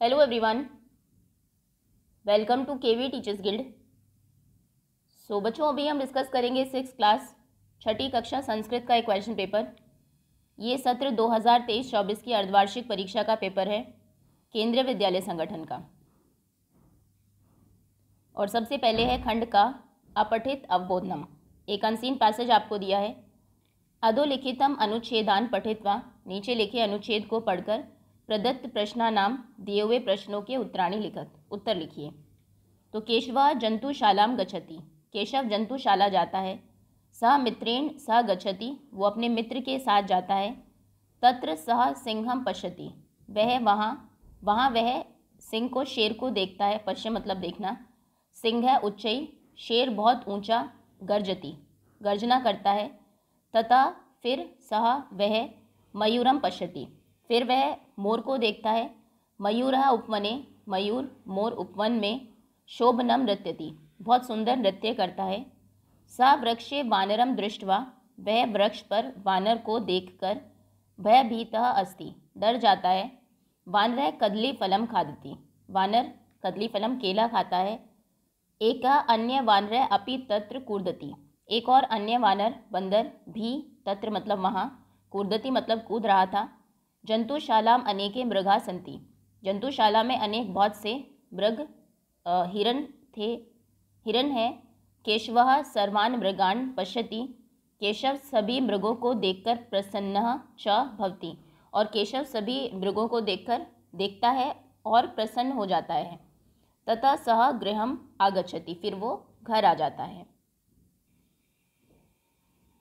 Hello everyone, welcome to KV teachers guild. So बच्चों, अभी हम डिस्कस करेंगे 6th क्लास छठी कक्षा संस्कृत का एक क्वेश्चन पेपर। ये सत्र 2023-24 की अर्धवार्षिक परीक्षा का पेपर है, केंद्रीय विद्यालय संगठन का। और सबसे पहले है खंड का अपठित अवबोधनम। एक अनसीन पैसेज आपको दिया है। अधोलिखितम अनुच्छेदान पठित्वा, नीचे लिखे अनुच्छेद को पढ़कर प्रदत्त प्रश्नानाम दिए हुए प्रश्नों के उत्तर लिखिए। तो केशव जंतुशालाम गच्छति, केशव जंतुशाला जाता है। सह मित्रेण सह गच्छति, वो अपने मित्र के साथ जाता है। तत्र सह सिंहम पश्यति, वह वहाँ वह सिंह को शेर को देखता है। पश्य मतलब देखना। सिंह है उच्चई, शेर बहुत ऊंचा। गर्जति, गर्जना करता है। तथा फिर सह वह मयूरम पश्यति, फिर वह मोर को देखता है। मयूरः उपवने, मयूर मोर उपवन में। शोभनम नृत्यति, बहुत सुंदर नृत्य करता है। सा वृक्षे वानरम दृष्ट्वा, वह वृक्ष पर वानर को देखकर भयभीतः अस्ति, डर जाता है। वानरः कदली फलम खादति, वानर कदली फलम केला खाता है। एका अन्य वानरः अपि तत्र कूर्दति, एक और अन्य वानर बंदर भी तत्र मतलब वहाँ, कूर्दति मतलब कूद रहा था। जंतुशालाम अनेके मृगा सन्ति, जंतुशाला में अनेक बहुत से मृग हिरण थे, हिरण है। केशवः सर्वान् मृगान् पश्यति, केशव सभी मृगों को देखकर प्रसन्नः च भवति, और केशव सभी मृगों को देखकर देखता है और प्रसन्न हो जाता है। ततः सह गृहम आगच्छति, फिर वो घर आ जाता है।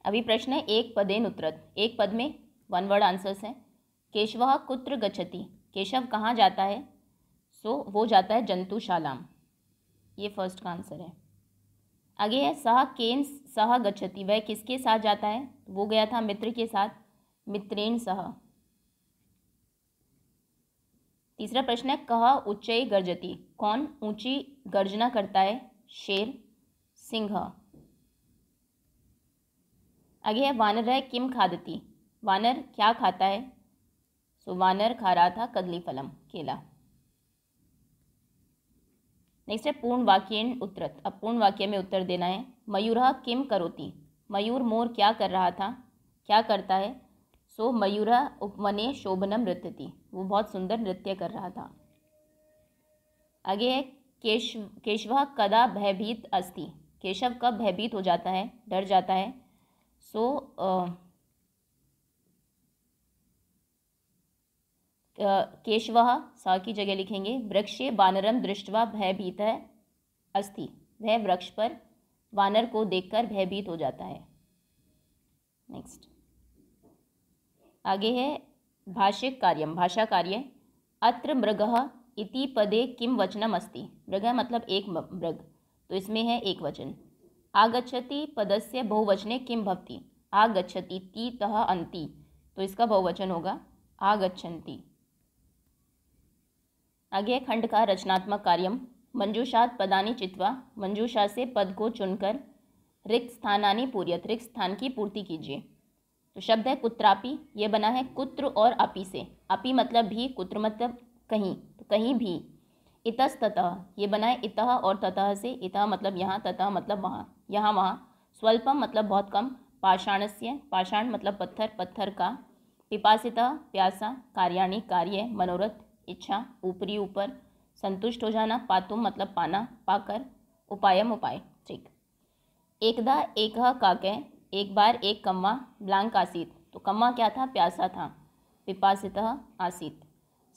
अभी प्रश्न है एक पदेन उत्तरत, एक पद में वन वर्ड आंसर्स हैं। केशवः कुत्र गच्छति, केशव कहाँ जाता है? वो जाता है जंतुशालाम, ये फर्स्ट का आंसर है। आगे है सह केन सह गच्छति, वह किसके साथ जाता है? वो गया था मित्र के साथ, मित्रेण सह। तीसरा प्रश्न है कह उच्चई गर्जति, कौन ऊंची गर्जना करता है? शेर, सिंह। आगे है वानरः किम खादति, वानर क्या खाता है? वानर खा रहा था कदली फलम, केला। नेक्स्ट है पूर्ण वाक्येन उत्तरत, अब पूर्ण वाक्य में उत्तर देना है। मयूरः किम करोति, मयूर मोर क्या कर रहा था, क्या करता है? मयूरः उपवने शोभनम नृत्यति, वो बहुत सुंदर नृत्य कर रहा था। आगे है केशवः कदा भयभीत अस्ति, केशव कब भयभीत हो जाता है, डर जाता है? केशवः सा की जगह लिखेंगे वृक्षे वानरम दृष्ट्वा भयभीतः अस्ति, वह वृक्ष पर वानर को देखकर भयभीत हो जाता है। नेक्स्ट आगे है भाषिक कार्यम, भाषा कार्य। अत्र मृगः इति पदे किम वचनम अस्ति, मृगः मतलब एक मृग, तो इसमें है एक वचन। आगच्छति पदस्य बहुवचने किम भवति, आगच्छति ती तः अन्ति, तो इसका बहुवचन होगा आगच्छन्ति। आगे खंड का रचनात्मक कार्यम। मंजूषात पदानि चित्वा, मंजूषा से पद को चुनकर रिक्त स्थानानि पूर्यत, रिक्त स्थान की पूर्ति कीजिए। तो शब्द है कुत्रापि, ये बना है कुत्र और अपि से। अपि मतलब भी, कुत्र मतलब कहीं, तो कहीं भी। इतस्ततः, ये बना है इतः और ततः से। इतः मतलब यहाँ, ततः मतलब वहाँ, यहाँ वहाँ। स्वल्पम मतलब बहुत कम। पाषाणस्य, पाषाण मतलब पत्थर, पत्थर का। पिपासितः प्यासा। कार्याणि कार्य। मनोरथ इच्छा, ऊपरी ऊपर। संतुष्ट हो जाना। पातुम मतलब पाना, पाकर। उपायम उपाय, ठीक। एकदा एकः काकः, एक बार एक कौवा। ब्लांक आसीत, तो कौवा क्या था? प्यासा था। पिपासितः आसीत।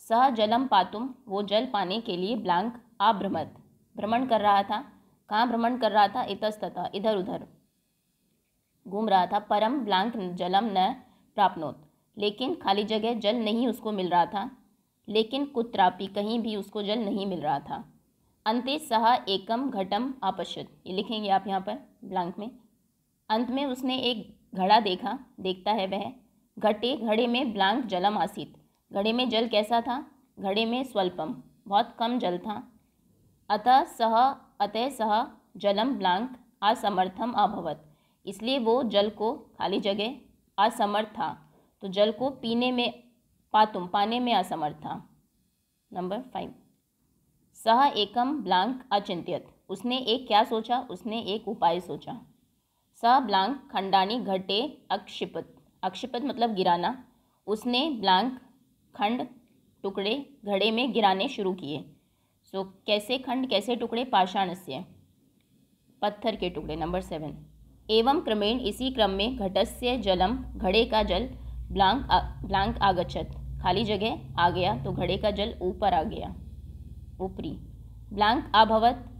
सह जलम पातुम, वो जल पाने के लिए ब्लांक आभ्रमत, भ्रमण कर रहा था। कहाँ भ्रमण कर रहा था? इतस्ततः, इधर उधर घूम रहा था। परम ब्लांक जलम न प्राप्नोत, लेकिन खाली जगह जल नहीं उसको मिल रहा था। लेकिन कुत्रापि, कहीं भी उसको जल नहीं मिल रहा था। अंते सह एकम घटम अपश्यत, ये लिखेंगे आप यहाँ पर ब्लैंक में। अंत में उसने एक घड़ा देखा, देखता है वह। घटे, घड़े में ब्लैंक जलम आसीत, घड़े में जल कैसा था? घड़े में स्वल्पम, बहुत कम जल था। अतः सह जलम ब्लैंक असमर्थम अभवत, इसलिए वो जल को, खाली जगह, असमर्थ था, तो जल को पीने में, पाने में असमर्थ था। नंबर 5। सह एकम ब्लांक अचिंत्यत, उसने एक क्या सोचा, उसने एक उपाय सोचा। स ब्लांक खंडानी घटे अक्षिपत, अक्षिपत मतलब गिराना, उसने ब्लांक खंड टुकड़े घड़े में गिराने शुरू किए। सो कैसे खंड, कैसे टुकड़े, पाषाणस्य, पत्थर के टुकड़े। नंबर 7। एवं क्रमेण, इसी क्रम में, घटस्य जलम, घड़े का जल, ब्लांक आगच्छत, खाली जगह आ गया, तो घड़े का जल ऊपर आ गया, ऊपरी। ब्लांक अभवत,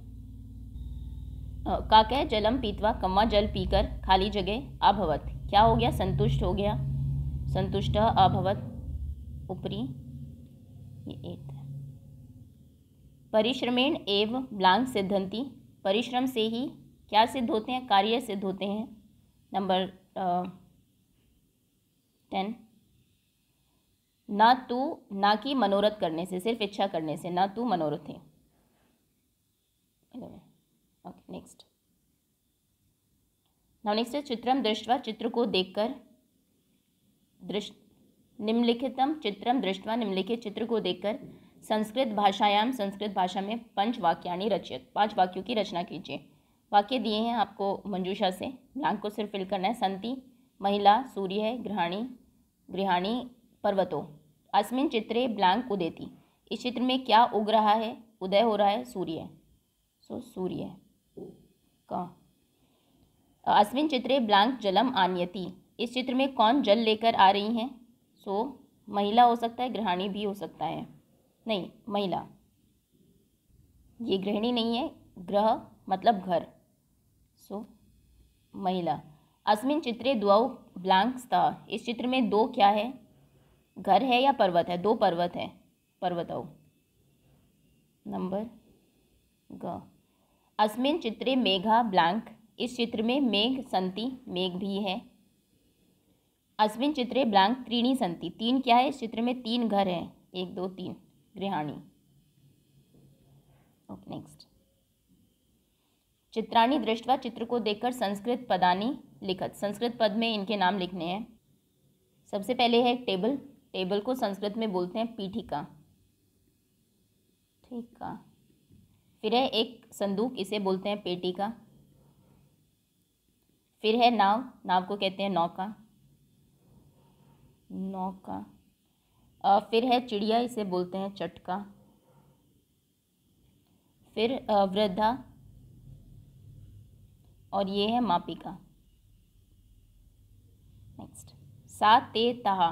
काकय जलम पीतवा, कम्मा जल पीकर, खाली जगह अभवत, क्या हो गया, संतुष्ट हो गया, संतुष्ट अभवत, ऊपरी। ये 8 है। परिश्रमेण एव ब्लांक सिद्धंती, परिश्रम से ही क्या सिद्ध होते हैं, कार्य सिद्ध होते हैं। नंबर 10। ना तू, ना कि मनोरथ करने से, सिर्फ इच्छा करने से, ना तू मनोरथ है। 11। Okay next. नाउ नेक्स्ट है चित्रम दृष्ट्वा, चित्र को देखकर, निम्नलिखितम चित्रम दृष्ट्वा, निम्नलिखित चित्र को देखकर, संस्कृत भाषायाम, संस्कृत भाषा में, पंच वाक्यानि रचयत, 5 वाक्यों की रचना कीजिए। वाक्य दिए हैं आपको मंजूषा से, ब्लांक को सिर्फ फिल करना है। संति, महिला, सूर्य है, गृहाणी पर्वतो। अस्मिन चित्रे ब्लांक उदेति, इस चित्र में क्या उग रहा है, उदय हो रहा है, सूर्य। सो सूर्य का। अस्मिन चित्रे ब्लांक जलम आनयति, इस चित्र में कौन जल लेकर आ रही हैं। सो महिला हो सकता है, गृहाणी भी हो सकता है, नहीं महिला, ये गृहिणी नहीं है, ग्रह मतलब घर, सो महिला। अस्मिन चित्रे द्वौ ब्लांक स्तः, इस चित्र में 2 क्या है, घर है या पर्वत है, 2 पर्वत है, पर्वतौ। नंबर ग। अस्मिन चित्रे मेघा ब्लांक, इस चित्र में मेघ संति, मेघ भी है। अस्मिन चित्रे ब्लांक त्रीणी संति, 3 क्या है, इस चित्र में 3 घर हैं, 1 2 3, गृहाणी। Okay next. चित्राणी दृष्ट्वा, चित्र को देखकर, संस्कृत पदानी लिखत, संस्कृत पद में इनके नाम लिखने हैं। सबसे पहले है टेबल, टेबल को संस्कृत में बोलते हैं पीठिका, ठीक है। फिर है एक संदूक, इसे बोलते हैं पेटिका। फिर है नाव, नाव को कहते हैं नौका, नौका। फिर है चिड़िया, इसे बोलते हैं चटका। फिर वृद्धा, और ये है मापिका। नेक्स्ट। सा ते तहा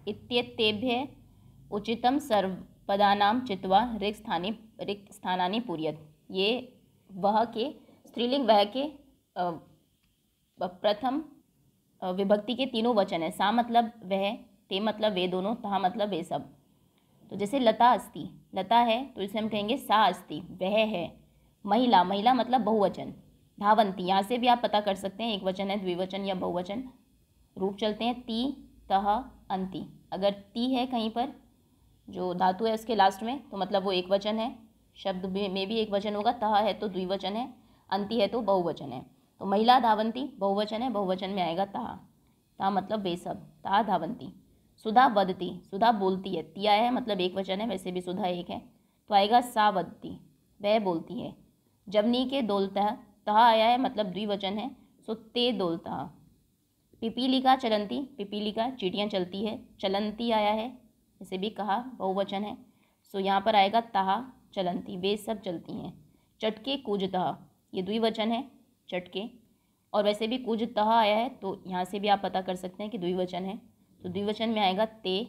इत्येतेभ्यः उचितं सर्वपदानां चित्वा रिक्त स्थानानि पूरयत, ये वह के स्त्रीलिंग, वह के प्रथम विभक्ति के तीनों वचन है। सा मतलब वह, ते मतलब वे दोनों, तहा मतलब वे सब। तो जैसे लता अस्ति, लता है तो इसे हम कहेंगे सा अस्ति, वह है। महिला, महिला मतलब बहुवचन। धावंती, यहाँ से भी आप पता कर सकते हैं एक वचन है, द्विवचन या बहुवचन। रूप चलते हैं ती, तह, अंति। अगर ती है कहीं पर, जो धातु है उसके लास्ट में, तो मतलब वो एक वचन है, शब्द में भी एक वचन होगा। तह है तो द्विवचन है, अंति है तो बहुवचन है। तो महिला धावंती बहुवचन है, बहुवचन में आएगा तहा, तहा मतलब वे सब, तहा धावंती। सुधा वदती, सुधा बोलती है, ती आया है मतलब एक वचन है, वैसे भी सुधा एक है, तो आएगा सा वदती, वह बोलती है। जबनी के दोलता, तहा आया है मतलब द्विवचन है, सो ते दोलता। पिपीलिका चलंती, पिपीलिका चींटियाँ चलती है, चलंती आया है, इसे भी कहा बहुवचन है, सो यहाँ पर आएगा तहा चलंती, वे सब चलती हैं। चटके कूजतः, ये द्विवचन है चटके, और वैसे भी कूजतः आया है, तो यहाँ से भी आप पता कर सकते हैं कि द्विवचन है, तो द्विवचन में आएगा ते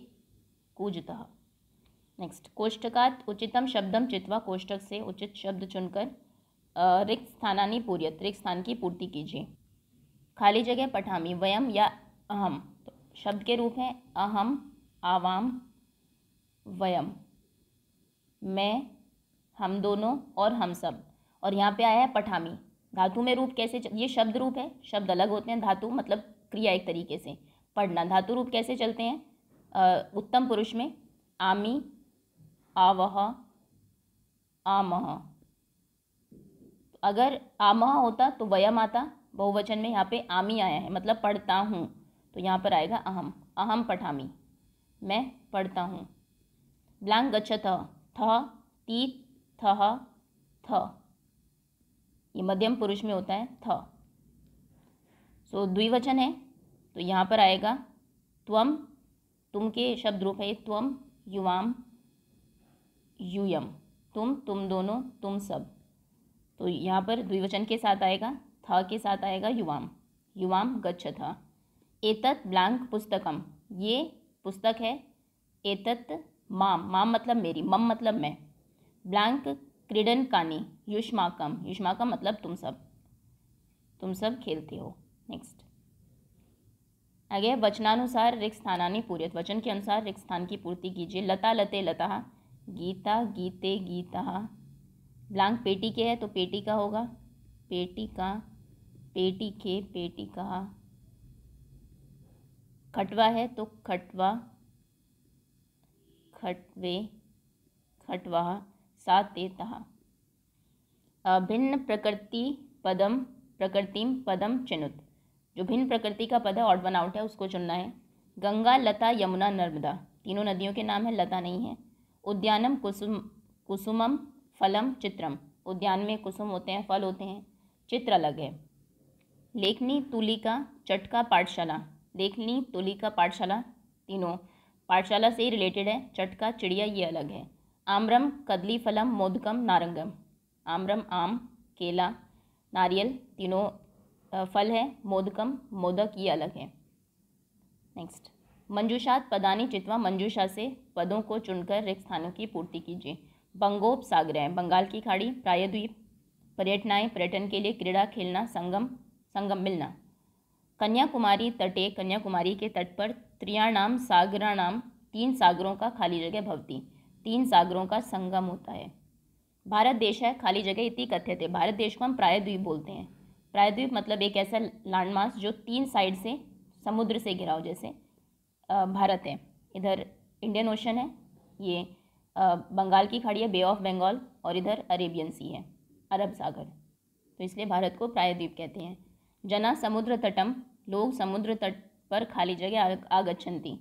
कूजतः। नेक्स्ट। कोष्ठकात उचितम शब्दम चित्वा, कोष्ठक से उचित शब्द चुनकर रिक्त स्थानानि पूर्यत, रिक्त स्थान की पूर्ति कीजिए। खाली जगह पठामी, वयम या अहम, तो शब्द के रूप हैं अहम, आवाम, वयम, मैं, हम दोनों और हम सब। और यहाँ पे आया है पठामी, धातु में रूप कैसे, ये शब्द रूप है, शब्द अलग होते हैं, धातु मतलब क्रिया एक तरीके से पढ़ना। धातु रूप कैसे चलते हैं, उत्तम पुरुष में आमी, आवह, आमह। अगर आमह होता तो वयम आता बहुवचन में, यहाँ पे आमी आया है मतलब पढ़ता हूँ, तो यहाँ पर आएगा अहम, अहम पठामी, मैं पढ़ता हूँ। ब्लांक गच्छथ, थ, ती, थः, थ, ये मध्यम पुरुष में होता है थ। सो द्विवचन है तो यहाँ पर आएगा त्वम, तुम के शब्द रूप है त्वम, युवाम, यूयम, तुम दोनों, तुम सब। तो यहाँ पर द्विवचन के साथ आएगा, था के साथ आएगा युवाम, युवाम गच्छथ। एतत् ब्लांक पुस्तकम, ये पुस्तक है। एतत् माम, माम मतलब मेरी, मम मतलब मैं। ब्लांक क्रीडनकानि युष्माकम, युष्माकम मतलब तुम सब खेलते हो। नेक्स्ट आगे वचनानुसार रिक्त स्थानानि पूर्यत, वचन के अनुसार रिक्त स्थान की पूर्ति कीजिए। लता लते लता, गीता गीते गीता। ब्लांक पेटी के है तो पेटी का होगा, पेटी का, पेटी के, पेटी का। खटवा है तो खटवा, खटवे, खटवा। साते तहा। भिन्न प्रकृति पदम, प्रकृतिम पदम चिनुत, जो भिन्न प्रकृति का पद है ऑड वन आउट है उसको चुनना है। गंगा लता यमुना नर्मदा, तीनों नदियों के नाम है, लता नहीं है। उद्यानम कुसुमम फलम चित्रम, उद्यान में कुसुम होते हैं, फल होते हैं, चित्र अलग है। लेखनी तुलिका चटका पाठशाला, लेखनी तुलिका पाठशाला तीनों पाठशाला से ही रिलेटेड है। चटका चिड़िया ये अलग है। आम्रम कदली फलम मोदकम नारंगम, आम्रम आम, केला, नारियल तीनों फल है। मोदकम मोदक ये अलग है। नेक्स्ट मंजूषात पदानी चित्वा, मंजूषा से पदों को चुनकर रिक्त स्थानों की पूर्ति कीजिए। बंगोपसागरः, बंगाल की खाड़ी। प्रायद्वीप, पर्यटनाएँ, पर्यटन के लिए। क्रीड़ा, खेलना। संगम, संगम मिलना। कन्याकुमारी तटे, कन्याकुमारी के तट पर। त्रियाणाम सागराणाम, तीन सागरों का खाली जगह भवती, तीन सागरों का संगम होता है। भारत देश है खाली जगह इति कथ्यते, भारत देश को हम प्रायद्वीप बोलते हैं। प्रायद्वीप मतलब एक ऐसा लैंडमास जो तीन साइड से समुद्र से घिरा हो, जैसे भारत है, इधर इंडियन ओशन है, ये बंगाल की खाड़ी है, बे ऑफ बंगाल, और इधर अरेबियन सी है, अरब सागर, तो इसलिए भारत को प्रायद्वीप कहते हैं। जना समुद्र तटम, लोग समुद्र तट पर खाली जगह आगच्छन्ति,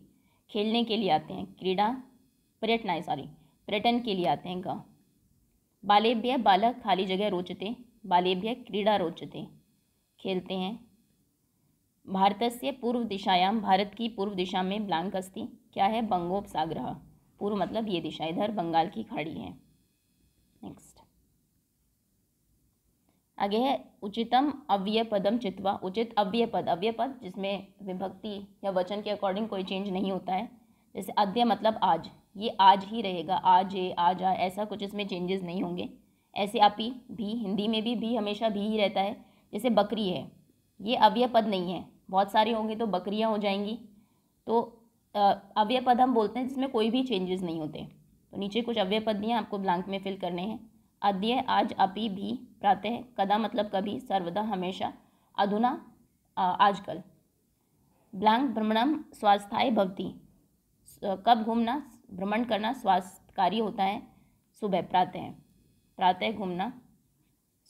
खेलने के लिए आते हैं। क्रीड़ा पर्यटन के लिए आते हैं। गाँव बालेभ्य, बालक खाली जगह रोचते, बालेभ्य क्रीड़ा रोचते, खेलते हैं। भारतस्य पूर्व दिशायां, भारत की पूर्व दिशा में ब्लांक अस्ति, क्या है? बंगोपसागरः, पूर्व मतलब ये दिशा, इधर बंगाल की खाड़ी है। नेक्स्ट आगे है उचितम अव्यय पदम चित्वा, उचित अव्यय पद, अव्यय पद जिसमें विभक्ति या वचन के अकॉर्डिंग कोई चेंज नहीं होता है। जैसे अद्य मतलब आज, ये आज ही रहेगा, आज है, आज आ, ऐसा कुछ इसमें चेंजेस नहीं होंगे। ऐसे अपि भी, हिंदी में भी हमेशा भी ही रहता है। जैसे बकरी है, ये अव्यय पद नहीं है, बहुत सारी होंगी तो बकरियां हो जाएंगी, तो अव्यय पद हम बोलते हैं जिसमें कोई भी चेंजेस नहीं होते। तो नीचे कुछ अव्यय पद दिए आपको ब्लैंक में फिल करने हैं। अद्य, आज, अपि, भी, प्रातः, कदा मतलब कभी, सर्वदा हमेशा, अधुना आजकल। ब्लैंक भ्रमणम स्वास्थ्याय भवति, कब घूमना, भ्रमण करना स्वास्थ्यकारी होता है, सुबह, प्रातः, प्रातः घूमना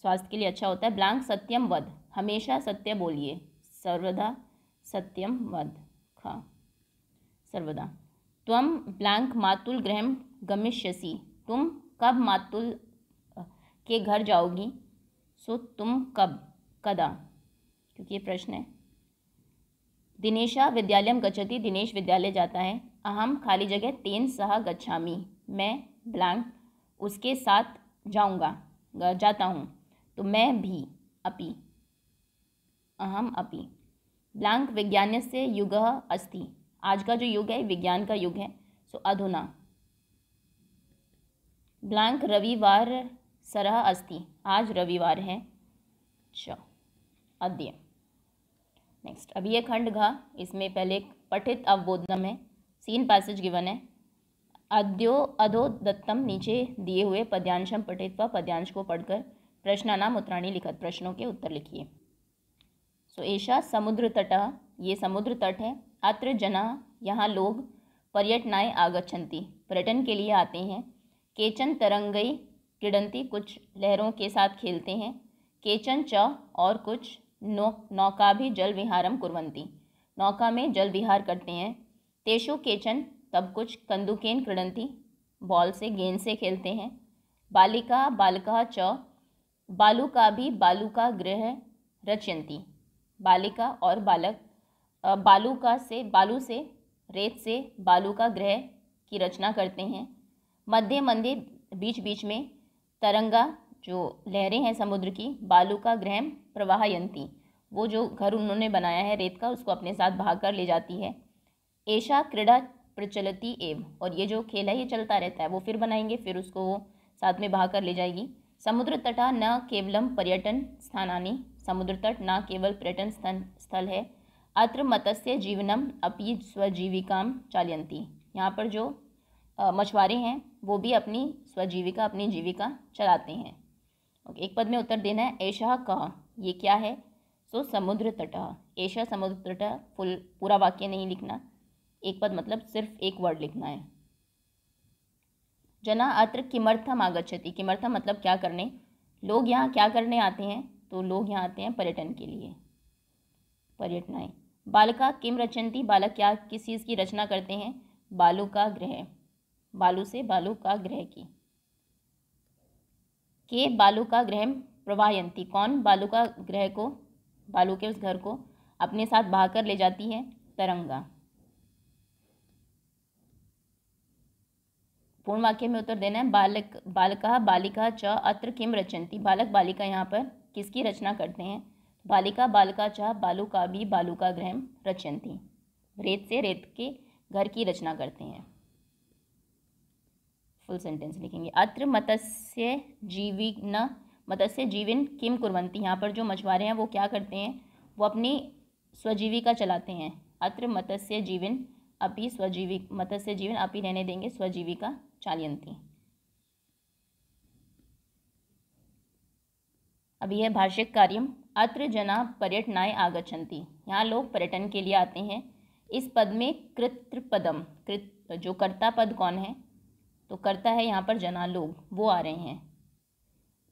स्वास्थ्य के लिए अच्छा होता है। ब्लैंक सत्यम वद, हमेशा सत्य बोलिए, सर्वदा सत्यम वद, खा सर्वदा। त्वम ब्लैंक मातुल गृहम गमिष्यसि, तुम कब मातुल के घर जाओगी, सो तुम कब, कदा, क्योंकि ये प्रश्न है। दिनेशा विद्यालयम गच्छति, दिनेश विद्यालय जाता है। अहम खाली जगह तेन सह गच्छामि, मैं ब्लैंक उसके साथ जाऊंगा, जाता हूँ, तो मैं भी, अपि, अहम अपि। ब्लैंक विज्ञानस्य युगः अस्ति, आज का जो युग है विज्ञान का युग है, सो अधुना। ब्लैंक रविवार सरः अस्ति, आज रविवार है, च, अद्य। नेक्स्ट अभी ये खंड घ, इसमें पहले पठित अवबोधनम है, सीन पैसेज गिवन है। अद्यो अधो दत्तम, नीचे दिए हुए पद्यांशम पठित्वा, पद्यांश को पढ़कर प्रश्नानाम उत्तराणि लिखत, प्रश्नों के उत्तर लिखिए। सो एषा समुद्र तटः, ये समुद्र तट है। अत्र जनाः, यहाँ लोग। पर्यटनाय आगच्छन्ति, पर्यटन के लिए आते हैं। केचन तरंगै क्रीडन्ति, कुछ लहरों के साथ खेलते हैं। केचन च, और कुछ, नौका भी जल विहारम कुर्वन्ति, नौका में जल विहार करते हैं। तेषु केचन, तब कुछ, कंदुकेन क्रीडन्ति, बॉल से गेंद से खेलते हैं। बालिका बालकः च बालुका भी बालुका गृह रचयन्ति। बालिका और बालक बालू से रेत से बालू का गृह की रचना करते हैं। मध्य मध्य बीच बीच में तरंगा जो लहरें हैं समुद्र की बालू का गृह प्रवाहयन्ति, वो जो घर उन्होंने बनाया है रेत का उसको अपने साथ भाग कर ले जाती है। एषा क्रीड़ा प्रचलति एव, और ये जो खेल है ये चलता रहता है, वो फिर बनाएंगे फिर उसको वो साथ में भाग कर ले जाएगी। समुद्र तटा न केवलम पर्यटन स्थानानि, समुद्र तट न केवल पर्यटन स्थल है। अत्र मत्स्य जीवनम अपि स्वजीविकाम चालयन्ति, यहाँ पर जो मछुआरे हैं वो भी अपनी स्वजीविका अपनी जीविका चलाते हैं। ओके, एक पद में उत्तर देना है। एषः कः, ये क्या है? सो समुद्र तटः। एषः समुद्र तटः पूरा वाक्य नहीं लिखना, एक पद मतलब सिर्फ एक वर्ड लिखना है। जना अत्र किमर्थम आगच्छति, किमर्थम मतलब क्या करने, लोग यहाँ क्या करने आते हैं, तो लोग यहाँ आते हैं पर्यटन के लिए, पर्यटनाएँ। बालका किम रचयन्ति, बालक क्या किस चीज़ की रचना करते हैं, बालू का गृह, बालू से बालू का गृह की। के बालू का गृह प्रवाहयन्ति, कौन बालू का गृह को, बालू के उस घर को अपने साथ बहा कर ले जाती है, तरंगा। पूर्ण वाक्य में उत्तर देना है। बालकः बालिका च अत्र किम रचयन्ति, बालक बालिका यहाँ पर किसकी रचना करते हैं, बालिका बालका च बालू का भी बालू का गृह रचयन्ति, रेत से रेत के घर की रचना करते हैं। फुल सेंटेंस लिखेंगे। अत्र मत्स्य जीविन किम कुर्वन्ति, यहाँ पर जो मछुआरे हैं वो क्या करते हैं, वो अपनी स्वजीविका चलाते हैं। अत्र मत्स्य जीवन अपि रहने देंगे, स्वजीविका चालयन्ति। अभी है भाषिक कार्यम। अत्र जना पर्यटनाय आगच्छन्ति, यहाँ लोग पर्यटन के लिए आते हैं। इस पद में कृतपदम, जो कर्ता पद कौन है, तो कर्ता है यहाँ पर जना, लोग वो आ रहे हैं।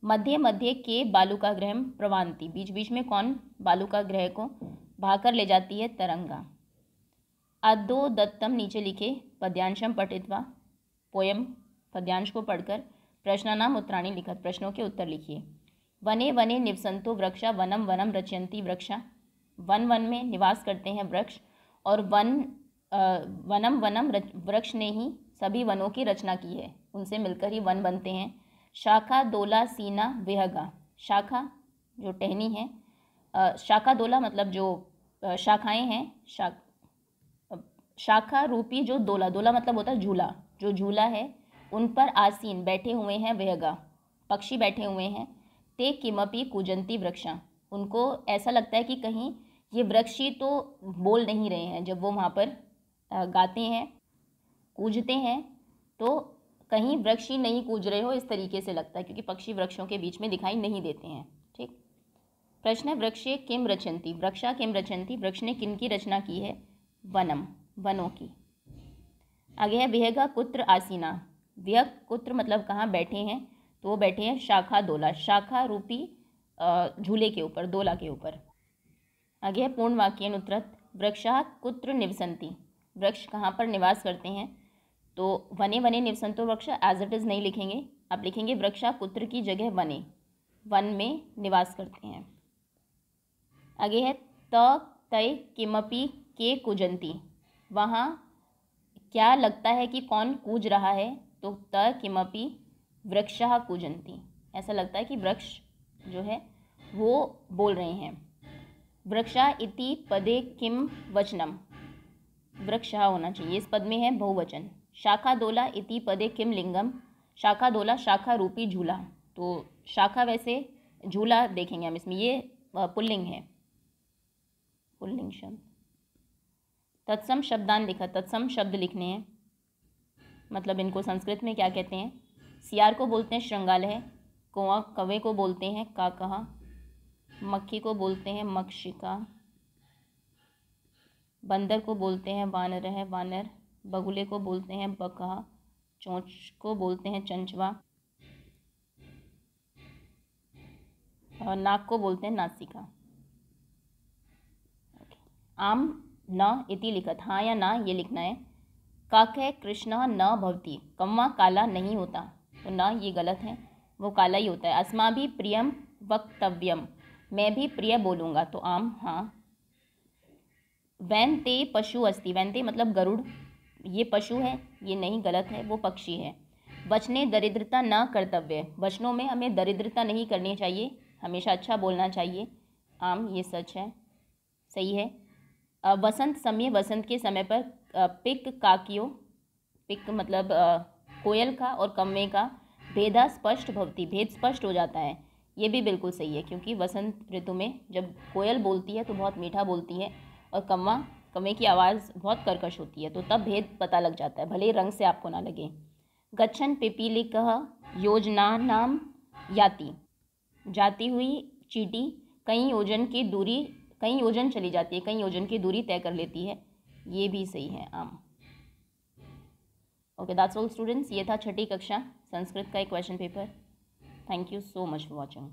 मध्य मध्य के बालू का गृह प्रवान्ति, बीच बीच में कौन बालू का गृह को भाकर ले जाती है, तरंगा। अधो दत्तम, नीचे लिखे, पद्यांशम पठित्वा, पोयम पद्यांश को पढ़कर प्रश्नानाम उत्तराणि लिखत, प्रश्नों के उत्तर लिखिए। वने वने निवसंतो वृक्षा वनम वनम रचयन्ति वृक्षा, वन वन में निवास करते हैं वृक्ष, और वनम वनम वृक्ष ने ही सभी वनों की रचना की है, उनसे मिलकर ही वन बनते हैं। शाखा दोला सीना विहगा, शाखा जो टहनी है, शाखा दोला मतलब जो शाखाएं हैं, शाखा रूपी जो दोला, दोला मतलब होता है झूला, जो झूला है उन पर आसीन बैठे हुए हैं, विहगा पक्षी बैठे हुए हैं। ते किमपि कूजन्ति वृक्षा, उनको ऐसा लगता है कि कहीं ये वृक्ष ही तो बोल नहीं रहे हैं, जब वो वहाँ पर गाते हैं कूजते हैं तो कहीं वृक्ष ही नहीं कूज रहे हो, इस तरीके से लगता है, क्योंकि पक्षी वृक्षों के बीच में दिखाई नहीं देते हैं। ठीक, प्रश्न है वृक्षे किम रचयन्ति, वृक्षा किम रचयन्ति, वृक्ष ने किन की रचना की है, वनम वनों की। आगे है विहगा कुत्र आसीना, विहग कुत्र मतलब कहाँ बैठे हैं, तो वो बैठे हैं शाखा दोला, शाखा रूपी झूले के ऊपर, दोला के ऊपर। आगे है पूर्ण वाक्येन उत्तरत, वृक्षा कुत्र निवसन्ति, वृक्ष कहाँ पर निवास करते हैं, तो वने वने निवसंतो वृक्ष एज इट इज़ नहीं लिखेंगे, आप लिखेंगे वृक्षा कुत्र की जगह वने, वन में निवास करते हैं। आगे है तय किमपि के कूजन्ति, वहाँ क्या लगता है कि कौन कूज रहा है, तो त किमपि वृक्षः कूजन्ति, ऐसा लगता है कि वृक्ष जो है वो बोल रहे हैं। वृक्षा इति पदे किम वचनम, वृक्षः होना चाहिए, इस पद में है बहुवचन। शाखा दोला इति पदे किम लिंगम, शाखा दोला शाखा रूपी झूला, तो शाखा वैसे झूला देखेंगे हम इसमें, ये पुल्लिंग है, पुल्लिंग शब्द। तत्सम शब्दान लिखा, तत्सम शब्द लिखने हैं, मतलब इनको संस्कृत में क्या कहते हैं। सियार को बोलते हैं श्रृंगालय, कौवे को बोलते हैं काकः, मक्खी को बोलते हैं मक्षिका, बंदर को बोलते हैं वानरः वानर, बगुले को बोलते हैं बकः, चोंच को बोलते हैं चंचवा, और नाक को बोलते हैं नासिका। आम न इति लिखत, हाँ या ना ये लिखना है। काकः कृष्णः न भवति, कौवा काला नहीं होता, तो ना ये गलत है, वो काला ही होता है। अस्माभिः प्रियम वक्तव्यम, मैं भी प्रिय बोलूँगा, तो आम हाँ। वैनते पशु अस्ति, वैनते मतलब गरुड़, ये पशु है, ये नहीं, गलत है, वो पक्षी है। वचने दरिद्रता न कर्तव्य, वचनों में हमें दरिद्रता नहीं करनी चाहिए, हमेशा अच्छा बोलना चाहिए, आम, ये सच है, सही है। वसंत समय, वसंत के समय पर पिक काकियो, पिक मतलब कोयल का और कौवे का भेदा स्पष्ट भवति, भेद स्पष्ट हो जाता है, ये भी बिल्कुल सही है, क्योंकि वसंत ऋतु में जब कोयल बोलती है तो बहुत मीठा बोलती है और कौवे की आवाज़ बहुत कर्कश होती है, तो तब भेद पता लग जाता है, भले ही रंग से आपको ना लगे। गच्छन् पिपीलिकः योजनानां याति, जाती हुई चींटी कई योजन चली जाती है, कई योजन की दूरी तय कर लेती है, ये भी सही है, आम। ओके, दैट्स ऑल स्टूडेंट्स, ये था छठी कक्षा संस्कृत का एक question paper. Thank you so much for watching.